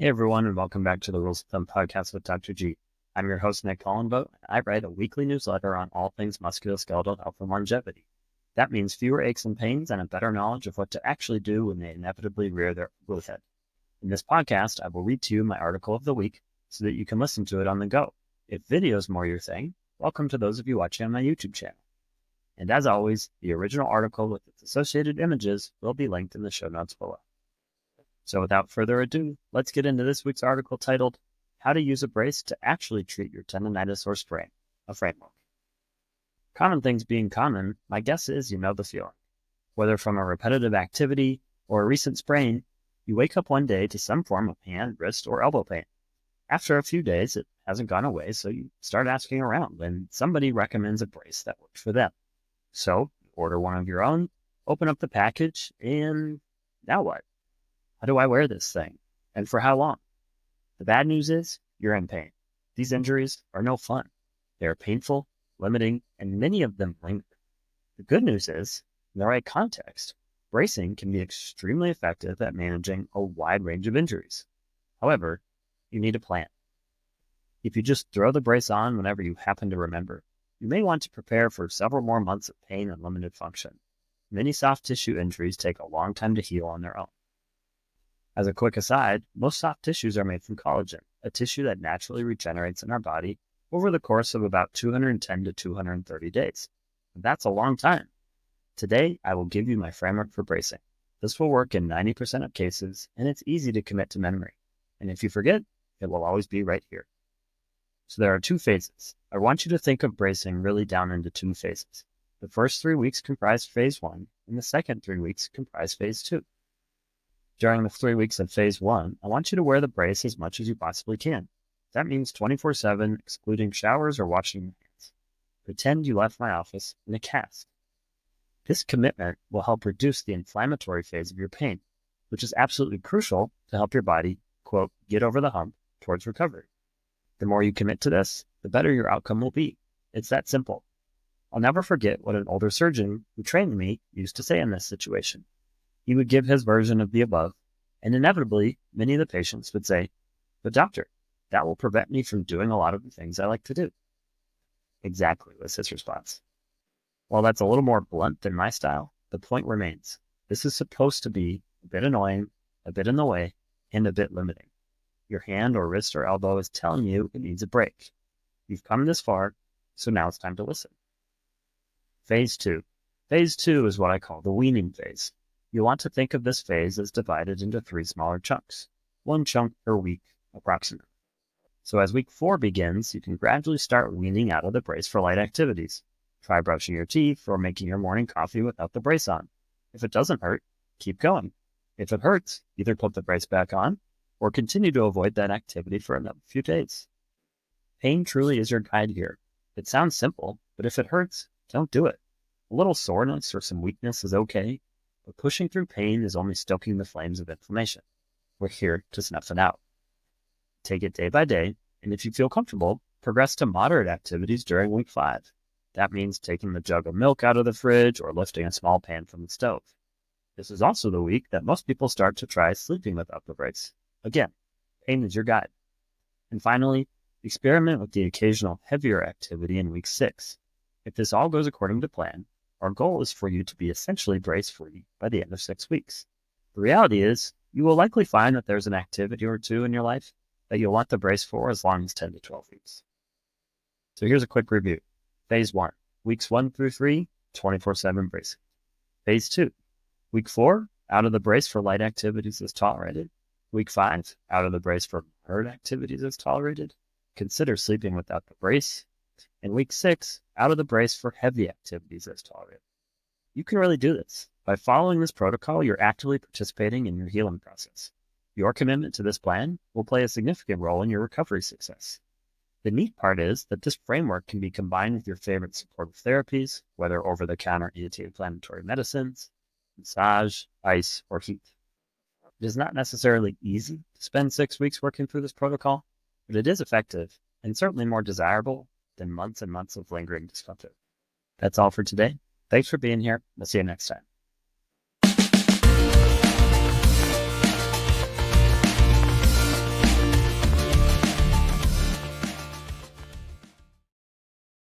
Hey everyone, and welcome back to the Rules of Thumb podcast with Dr. G. I'm your host, Nick Golinvaux, and I write a weekly newsletter on all things musculoskeletal health and longevity. That means fewer aches and pains and a better knowledge of what to actually do when they inevitably rear their ugly head. In this podcast, I will read to you my article of the week so that you can listen to it on the go. If video is more your thing, welcome to those of you watching on my YouTube channel. And as always, the original article with its associated images will be linked in the show notes below. So without further ado, let's get into this week's article titled, How to Use a Brace to Actually Treat Your Tendinitis or Sprain, a framework. Common things being common, my guess is you know the feeling. Whether from a repetitive activity or a recent sprain, you wake up one day to some form of hand, wrist, or elbow pain. After a few days, it hasn't gone away, so you start asking around, and somebody recommends a brace that works for them. So, order one of your own, open up the package, and now what? How do I wear this thing? And for how long? The bad news is you're in pain. These injuries are no fun. They are painful, limiting, and many of them linger. The good news is, in the right context, bracing can be extremely effective at managing a wide range of injuries. However, you need a plan. If you just throw the brace on whenever you happen to remember, you may want to prepare for several more months of pain and limited function. Many soft tissue injuries take a long time to heal on their own. As a quick aside, most soft tissues are made from collagen, a tissue that naturally regenerates in our body over the course of about 210 to 230 days. And that's a long time. Today, I will give you my framework for bracing. This will work in 90% of cases, and it's easy to commit to memory. And if you forget, it will always be right here. So there are two phases. I want you to think of bracing really down into two phases. The first 3 weeks comprise phase 1, and the second 3 weeks comprise phase 2. During the 3 weeks of phase 1, I want you to wear the brace as much as you possibly can. That means 24/7, excluding showers or washing your hands. Pretend you left my office in a cast. This commitment will help reduce the inflammatory phase of your pain, which is absolutely crucial to help your body, quote, get over the hump towards recovery. The more you commit to this, the better your outcome will be. It's that simple. I'll never forget what an older surgeon who trained me used to say in this situation. He would give his version of the above, and inevitably, many of the patients would say, "But doctor, that will prevent me from doing a lot of the things I like to do." Exactly, was his response. While that's a little more blunt than my style, the point remains. This is supposed to be a bit annoying, a bit in the way, and a bit limiting. Your hand or wrist or elbow is telling you it needs a break. You've come this far, so now it's time to listen. Phase 2. Phase 2 is what I call the weaning phase. You want to think of this phase as divided into 3 smaller chunks, 1 chunk per week approximately. So as week 4 begins, you can gradually start weaning out of the brace for light activities. Try brushing your teeth or making your morning coffee without the brace on. If it doesn't hurt, keep going. If it hurts, either put the brace back on or continue to avoid that activity for another few days. Pain truly is your guide here. It sounds simple, but if it hurts, don't do it. A little soreness or some weakness is okay, but pushing through pain is only stoking the flames of inflammation. We're here to snuff it out. Take it day by day, and if you feel comfortable, progress to moderate activities during week 5. That means taking the jug of milk out of the fridge or lifting a small pan from the stove. This is also the week that most people start to try sleeping without the brace. Again, pain is your guide. And finally, experiment with the occasional heavier activity in week 6. If this all goes according to plan, our goal is for you to be essentially brace-free by the end of 6 weeks. The reality is, you will likely find that there's an activity or two in your life that you'll want the brace for as long as 10 to 12 weeks. So here's a quick review. Phase 1, weeks 1 through 3, 24/7 bracing. Phase 2, week 4, out of the brace for light activities as tolerated. Week 5, out of the brace for moderate activities as tolerated. Consider sleeping without the brace. And week 6, out of the brace for heavy activities as tolerated. You can really do this. By following this protocol, you're actively participating in your healing process. Your commitment to this plan will play a significant role in your recovery success. The neat part is that this framework can be combined with your favorite supportive therapies, whether over-the-counter anti-inflammatory medicines, massage, ice, or heat. It is not necessarily easy to spend 6 weeks working through this protocol, but it is effective and certainly more desirable than months and months of lingering discomfort. That's all for today. Thanks for being here. We'll see you next time.